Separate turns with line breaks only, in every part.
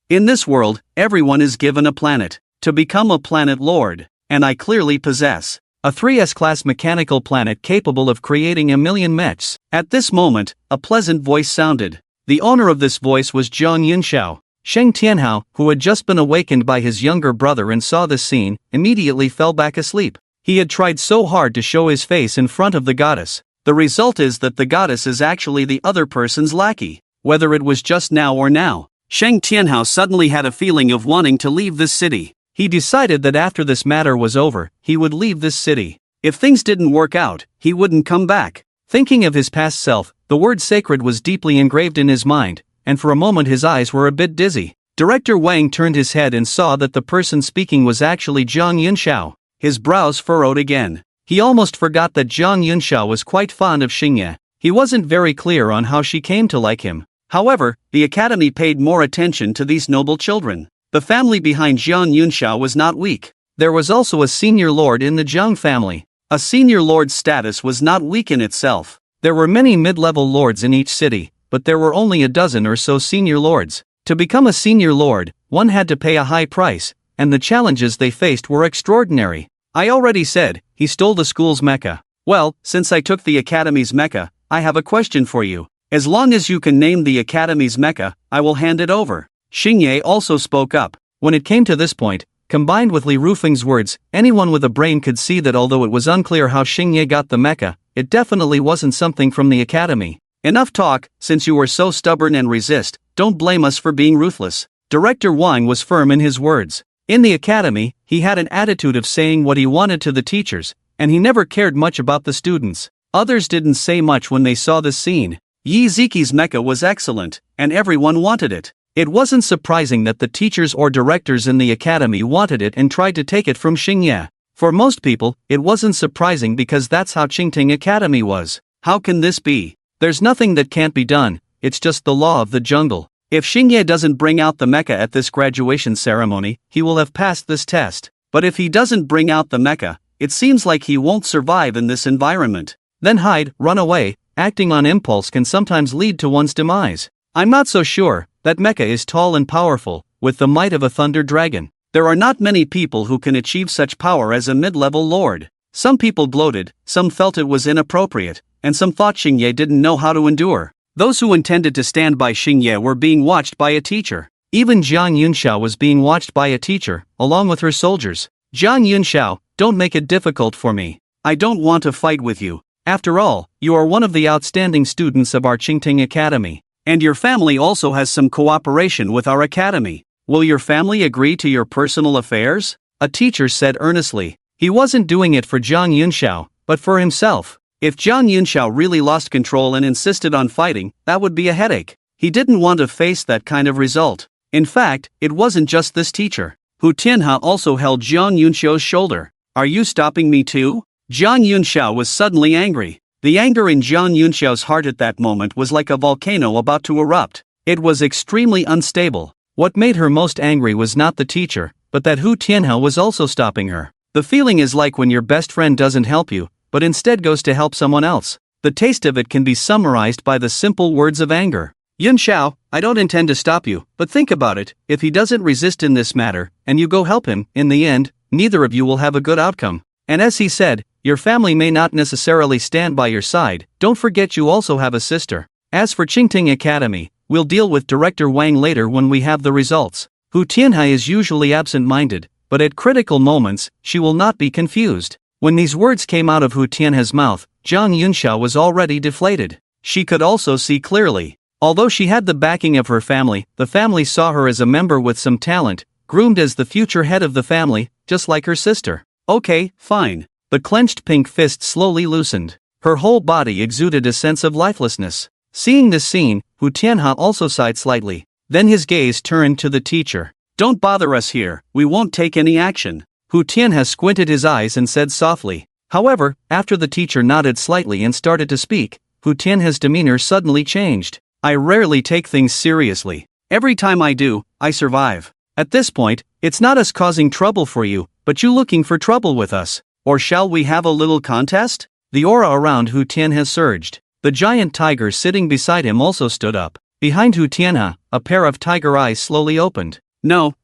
In this world, everyone is given a planet to become a planet lord, and I clearly possess a 3S class mechanical planet capable of creating 1,000,000 mechs. At this moment, a pleasant voice sounded. The owner of this voice was Zhang Yunxiao. Sheng Tianhao, who had just been awakened by his younger brother and saw this scene, immediately fell back asleep. He had tried so hard to show his face in front of the goddess. The result is that the goddess is actually the other person's lackey. Whether it was just now or now, Sheng Tianhao suddenly had a feeling of wanting to leave this city. He decided that after this matter was over, he would leave this city. If things didn't work out, he wouldn't come back. Thinking of his past self, the word sacred was deeply engraved in his mind, and for a moment his eyes were a bit dizzy. Director Wang turned his head and saw that the person speaking was actually Zhang Yunxiao. His brows furrowed again. He almost forgot that Zhang Yunxiao was quite fond of Xingye. He wasn't very clear on how she came to like him. However, the academy paid more attention to these noble children. The family behind Zhang Yunxiao was not weak. There was also a senior lord in the Zhang family. A senior lord's status was not weak in itself. There were many mid-level lords in each city, but there were only a dozen or so senior lords. To become a senior lord, one had to pay a high price, and the challenges they faced were extraordinary. I already said, he stole the school's mecha. Well, since I took the academy's mecha, I have a question for you. As long as you can name the academy's mecha, I will hand it over. Xingye also spoke up. When it came to this point, combined with Li Rufeng's words, anyone with a brain could see that although it was unclear how Xingye got the mecha, it definitely wasn't something from the academy. Enough talk, since you were so stubborn and resist, don't blame us for being ruthless. Director Wang was firm in his words. In the academy, he had an attitude of saying what he wanted to the teachers, and he never cared much about the students. Others didn't say much when they saw this scene. Yi Ziki's mecha was excellent, and everyone wanted it. It wasn't surprising that the teachers or directors in the academy wanted it and tried to take it from Xingye. For most people, it wasn't surprising because that's how Qingting Academy was. How can this be? There's nothing that can't be done, it's just the law of the jungle. If Xingye doesn't bring out the mecha at this graduation ceremony, he will have passed this test. But if he doesn't bring out the mecha, it seems like he won't survive in this environment. Then hide, run away. Acting on impulse can sometimes lead to one's demise. I'm not so sure. That mecha is tall and powerful, with the might of a thunder dragon. There are not many people who can achieve such power as a mid-level lord. Some people gloated, some felt it was inappropriate, and some thought Xingye didn't know how to endure. Those who intended to stand by Xingye were being watched by a teacher. Even Zhang Yunxiao was being watched by a teacher, along with her soldiers. Zhang Yunxiao, don't make it difficult for me. I don't want to fight with you. After all, you are one of the outstanding students of our Qingting Academy. And your family also has some cooperation with our academy. Will your family agree to your personal affairs? A teacher said earnestly. He wasn't doing it for Zhang Yunxiao, but for himself. If Zhang Yunxiao really lost control and insisted on fighting, that would be a headache. He didn't want to face that kind of result. In fact, it wasn't just this teacher. Hu Tianhe also held Zhang Yunxiao's shoulder. Are you stopping me too? Zhang Yunxiao was suddenly angry. The anger in Zhang Yunxiao's heart at that moment was like a volcano about to erupt. It was extremely unstable. What made her most angry was not the teacher, but that Hu Tianhe was also stopping her. The feeling is like when your best friend doesn't help you, but instead goes to help someone else. The taste of it can be summarized by the simple words of anger. Yunxiao, I don't intend to stop you, but think about it. If he doesn't resist in this matter, and you go help him, in the end, neither of you will have a good outcome. And as he said, your family may not necessarily stand by your side. Don't forget you also have a sister. As for Qingting Academy, we'll deal with Director Wang later when we have the results. Hu Tianhe is usually absent-minded, but at critical moments, she will not be confused. When these words came out of Hu Tianhe's mouth, Zhang Yunxiao was already deflated. She could also see clearly. Although she had the backing of her family, the family saw her as a member with some talent, groomed as the future head of the family, just like her sister. Okay, fine. The clenched pink fist slowly loosened. Her whole body exuded a sense of lifelessness. Seeing this scene, Hu Tianhe also sighed slightly. Then his gaze turned to the teacher. Don't bother us here, we won't take any action. Hu Tianhe squinted his eyes and said softly. However, after the teacher nodded slightly and started to speak, Hu Tianhe's demeanor suddenly changed. I rarely take things seriously. Every time I do, I survive. At this point, it's not us causing trouble for you, but you looking for trouble with us. Or shall we have a little contest? The aura around Hu Tianhe surged. The giant tiger sitting beside him also stood up. Behind Hu Tianhe, a pair of tiger eyes slowly opened. No,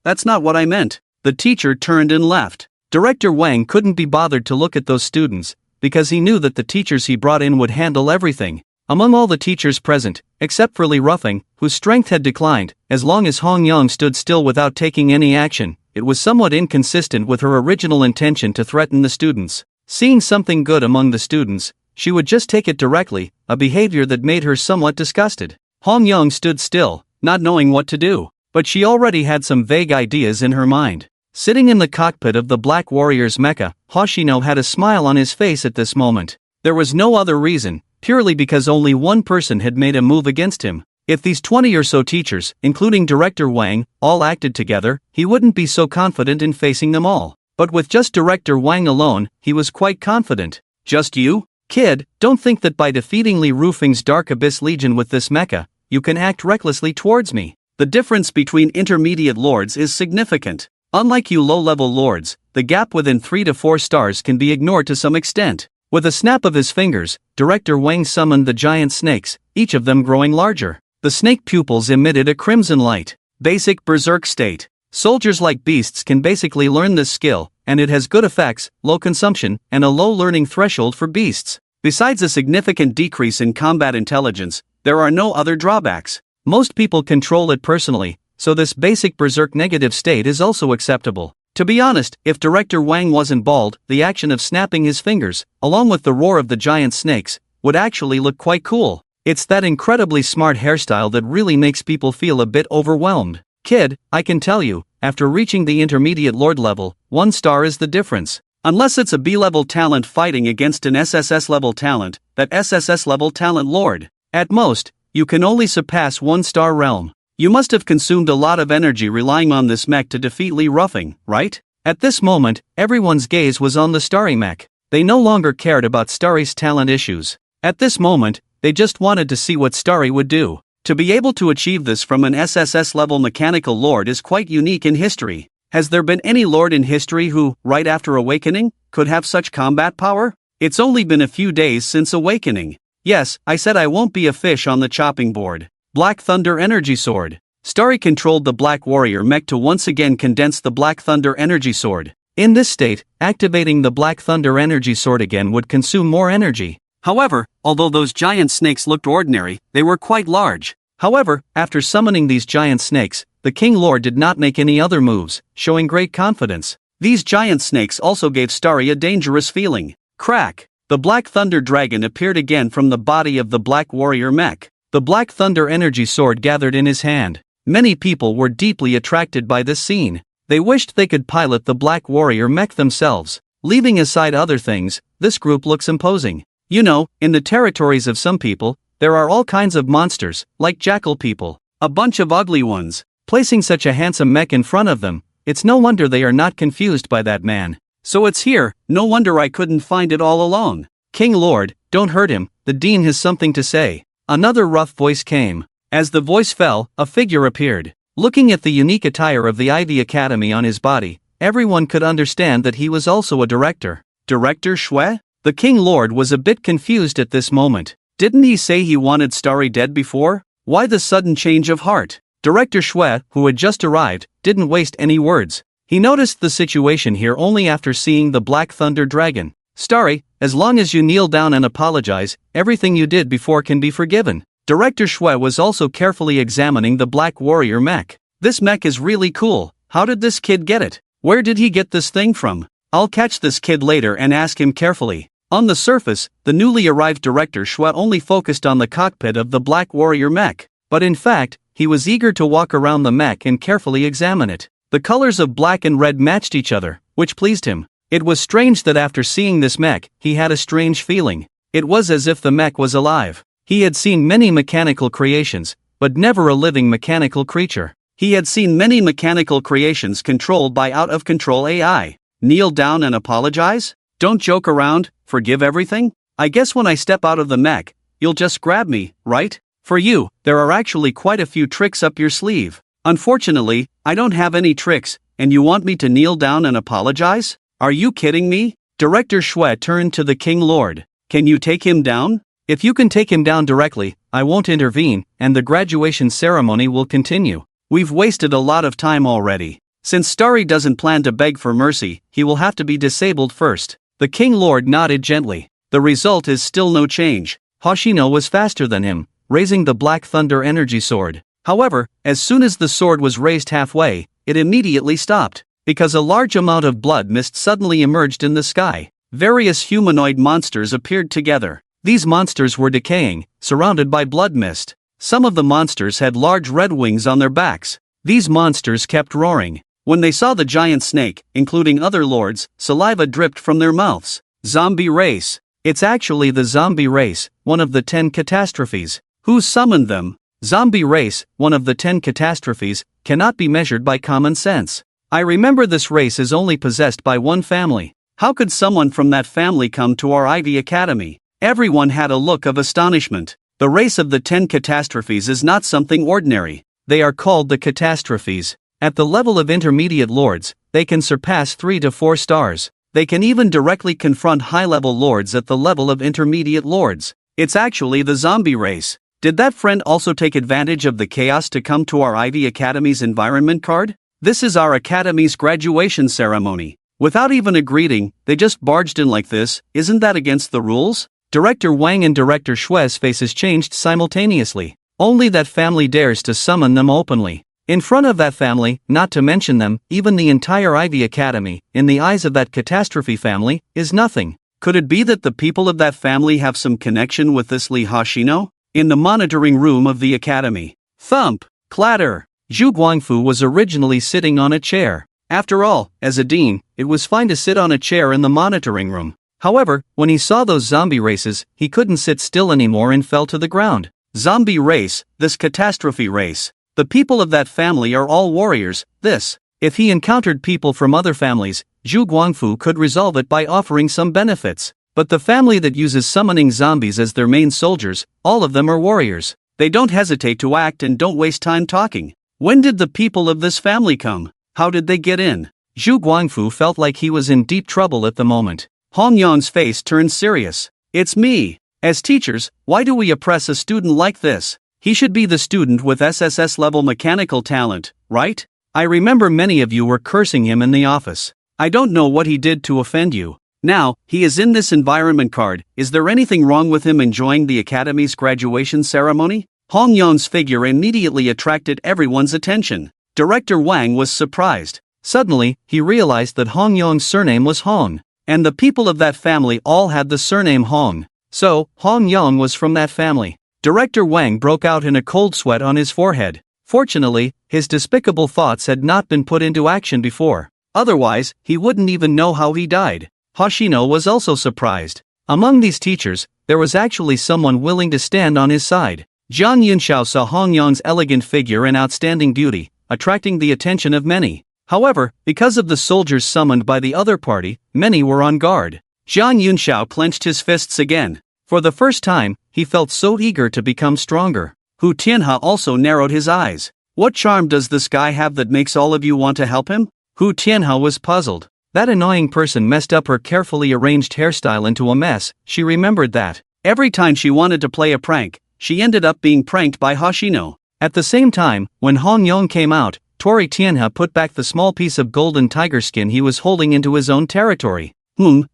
that's not what I meant. The teacher turned and left. Director Wang couldn't be bothered to look at those students, because he knew that the teachers he brought in would handle everything. Among all the teachers present, except for Li Ruffing, whose strength had declined, as long as Hong Yang stood still without taking any action, it was somewhat inconsistent with her original intention to threaten the students. Seeing something good among the students, she would just take it directly, a behavior that made her somewhat disgusted. Hong Yang stood still, not knowing what to do, but she already had some vague ideas in her mind. Sitting in the cockpit of the Black Warrior's mecha, Hoshino had a smile on his face at this moment. There was no other reason, purely because only one person had made a move against him. If these 20 or so teachers, including Director Wang, all acted together, he wouldn't be so confident in facing them all. But with just Director Wang alone, he was quite confident. Just you? Kid, don't think that by defeating Li Rufing's Dark Abyss Legion with this mecha, you can act recklessly towards me. The difference between intermediate lords is significant. Unlike you low-level lords, the gap within 3 to 4 stars can be ignored to some extent. With a snap of his fingers, Director Wang summoned the giant snakes, each of them growing larger. The snake pupils emitted a crimson light. Basic berserk state. Soldiers like beasts can basically learn this skill, and it has good effects, low consumption, and a low learning threshold for beasts. Besides a significant decrease in combat intelligence, there are no other drawbacks. Most people control it personally, so this basic berserk negative state is also acceptable. To be honest, if Director Wang wasn't bald, the action of snapping his fingers, along with the roar of the giant snakes, would actually look quite cool. It's that incredibly smart hairstyle that really makes people feel a bit overwhelmed. Kid, I can tell you, after reaching the intermediate lord level, 1 star is the difference. Unless it's a B-level talent fighting against an SSS level talent, that SSS level talent lord. At most, you can only surpass 1 star realm. You must have consumed a lot of energy relying on this mech to defeat Li Ruffing, right? At this moment, everyone's gaze was on the Starry mech. They no longer cared about Starry's talent issues. At this moment, they just wanted to see what Starry would do. To be able to achieve this from an SSS-level mechanical lord is quite unique in history. Has there been any lord in history who, right after awakening, could have such combat power? It's only been a few days since awakening. Yes, I said I won't be a fish on the chopping board. Black Thunder Energy Sword. Starry controlled the Black Warrior mech to once again condense the Black Thunder Energy Sword. In this state, activating the Black Thunder Energy Sword again would consume more energy. However, although those giant snakes looked ordinary, they were quite large. However, after summoning these giant snakes, the King Lord did not make any other moves, showing great confidence. These giant snakes also gave Starry a dangerous feeling. Crack! The Black Thunder Dragon appeared again from the body of the Black Warrior mech. The Black Thunder Energy Sword gathered in his hand. Many people were deeply attracted by this scene. They wished they could pilot the Black Warrior mech themselves. Leaving aside other things, this group looks imposing. You know, in the territories of some people, there are all kinds of monsters, like jackal people. A bunch of ugly ones. Placing such a handsome mech in front of them, it's no wonder they are not confused by that man. So it's here, no wonder I couldn't find it all along. King Lord, don't hurt him, the dean has something to say. Another rough voice came. As the voice fell, a figure appeared. Looking at the unique attire of the Ivy Academy on his body, everyone could understand that he was also a director. Director Shui? The King Lord was a bit confused at this moment. Didn't he say he wanted Starry dead before? Why the sudden change of heart? Director Shui, who had just arrived, didn't waste any words. He noticed the situation here only after seeing the Black Thunder Dragon. Starry, as long as you kneel down and apologize, everything you did before can be forgiven. Director Shui was also carefully examining the Black Warrior mech. This mech is really cool. How did this kid get it? Where did he get this thing from? I'll catch this kid later and ask him carefully. On the surface, the newly arrived Director Shui only focused on the cockpit of the Black Warrior mech. But in fact, he was eager to walk around the mech and carefully examine it. The colors of black and red matched each other, which pleased him. It was strange that after seeing this mech, he had a strange feeling. It was as if the mech was alive. He had seen many mechanical creations, but never a living mechanical creature. He had seen many mechanical creations controlled by out-of-control AI. Kneel down and apologize? Don't joke around, forgive everything? I guess when I step out of the mech, you'll just grab me, right? For you, there are actually quite a few tricks up your sleeve. Unfortunately, I don't have any tricks, and you want me to kneel down and apologize? Are you kidding me? Director Shui turned to the King Lord. Can you take him down? If you can take him down directly, I won't intervene, and the graduation ceremony will continue. We've wasted a lot of time already. Since Starry doesn't plan to beg for mercy, he will have to be disabled first. The King Lord nodded gently. The result is still no change. Hoshino was faster than him, raising the Black Thunder energy sword. However, as soon as the sword was raised halfway, it immediately stopped, because a large amount of blood mist suddenly emerged in the sky. Various humanoid monsters appeared together. These monsters were decaying, surrounded by blood mist. Some of the monsters had large red wings on their backs. These monsters kept roaring. When they saw the giant snake, including other lords, saliva dripped from their mouths. Zombie race. It's actually the zombie race, one of the 10 catastrophes. Who summoned them? Zombie race, one of the 10 catastrophes, cannot be measured by common sense. I remember this race is only possessed by one family. How could someone from that family come to our Ivy Academy? Everyone had a look of astonishment. The race of the 10 catastrophes is not something ordinary. They are called the catastrophes. At the level of intermediate lords, they can surpass 3 to 4 stars. They can even directly confront high-level lords at the level of intermediate lords. It's actually the zombie race. Did that friend also take advantage of the chaos to come to our Ivy Academy's environment card? This is our Academy's graduation ceremony. Without even a greeting, they just barged in like this. Isn't that against the rules? Director Wang and Director Shue's faces changed simultaneously. Only that family dares to summon them openly. In front of that family, not to mention them, even the entire Ivy Academy, in the eyes of that catastrophe family, is nothing. Could it be that the people of that family have some connection with this Lee Hoshino? In the monitoring room of the Academy. Thump! Clatter! Zhu Guangfu was originally sitting on a chair. After all, as a dean, it was fine to sit on a chair in the monitoring room. However, when he saw those zombie races, he couldn't sit still anymore and fell to the ground. Zombie race, this catastrophe race. The people of that family are all warriors. If he encountered people from other families, Zhu Guangfu could resolve it by offering some benefits. But the family that uses summoning zombies as their main soldiers, all of them are warriors. They don't hesitate to act and don't waste time talking. When did the people of this family come? How did they get in? Zhu Guangfu felt like he was in deep trouble at the moment. Hong Yong's face turned serious. It's me. As teachers, why do we oppress a student like this? He should be the student with SSS level mechanical talent, right? I remember many of you were cursing him in the office. I don't know what he did to offend you. Now, he is in this environment card. Is there anything wrong with him enjoying the Academy's graduation ceremony? Hong Yong's figure immediately attracted everyone's attention. Director Wang was surprised. Suddenly, he realized that Hong Yong's surname was Hong. And the people of that family all had the surname Hong. So, Hong Yong was from that family. Director Wang broke out in a cold sweat on his forehead. Fortunately, his despicable thoughts had not been put into action before. Otherwise, he wouldn't even know how he died. Hoshino was also surprised. Among these teachers, there was actually someone willing to stand on his side. Jiang Yunxiao saw Hong Yong's elegant figure and outstanding beauty, attracting the attention of many. However, because of the soldiers summoned by the other party, many were on guard. Jiang Yunxiao clenched his fists again. For the first time, he felt so eager to become stronger. Hu Tianhe also narrowed his eyes. What charm does this guy have that makes all of you want to help him? Hu Tianhe was puzzled. That annoying person messed up her carefully arranged hairstyle into a mess. She remembered that. Every time she wanted to play a prank, she ended up being pranked by Hoshino. At the same time, when Hong Yong came out, Tori Tianhe put back the small piece of golden tiger skin he was holding into his own territory.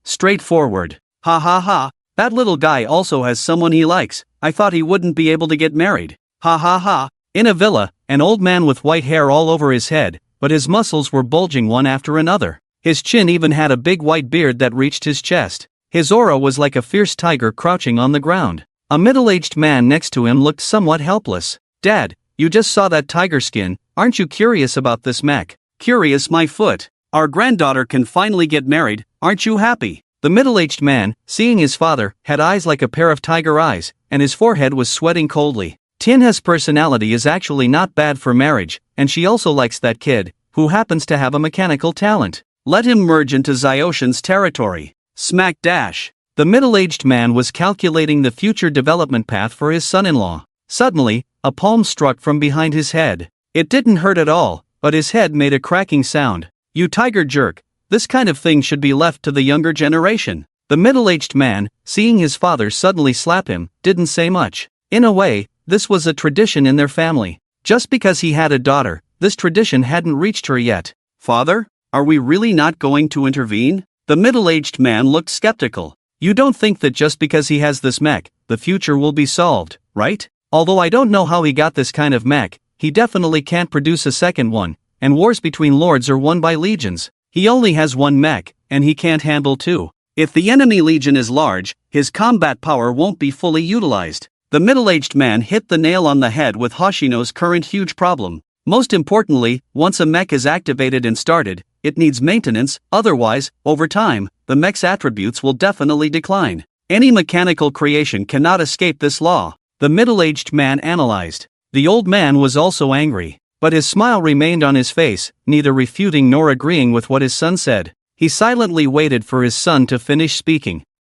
Straightforward. Ha ha ha. That little guy also has someone he likes. I thought he wouldn't be able to get married. Ha ha ha. In a villa, an old man with white hair all over his head, but his muscles were bulging one after another. His chin even had a big white beard that reached his chest. His aura was like a fierce tiger crouching on the ground. A middle-aged man next to him looked somewhat helpless. Dad, you just saw that tiger skin. Aren't you curious about this mech? Curious, my foot. Our granddaughter can finally get married. Aren't you happy? The middle-aged man, seeing his father, had eyes like a pair of tiger eyes, and his forehead was sweating coldly. Tianhe's personality is actually not bad for marriage, and she also likes that kid, who happens to have a mechanical talent. Let him merge into Xiaoshan's territory. Smack dash. The middle-aged man was calculating the future development path for his son-in-law. Suddenly, a palm struck from behind his head. It didn't hurt at all, but his head made a cracking sound. You tiger jerk, this kind of thing should be left to the younger generation. The middle-aged man, seeing his father suddenly slap him, didn't say much. In a way, this was a tradition in their family. Just because he had a daughter, this tradition hadn't reached her yet. "Father, are we really not going to intervene?" The middle-aged man looked skeptical. "You don't think that just because he has this mech, the future will be solved, right? Although I don't know how he got this kind of mech, he definitely can't produce a second one, and wars between lords are won by legions. He only has one mech, and he can't handle two. If the enemy legion is large, his combat power won't be fully utilized." The middle-aged man hit the nail on the head with Hoshino's current huge problem. Most importantly, once a mech is activated and started, it needs maintenance, otherwise, over time, the mech's attributes will definitely decline. Any mechanical creation cannot escape this law, the middle-aged man analyzed. The old man was also angry, but his smile remained on his face, neither refuting nor agreeing with what his son said. He silently waited for his son to finish speaking.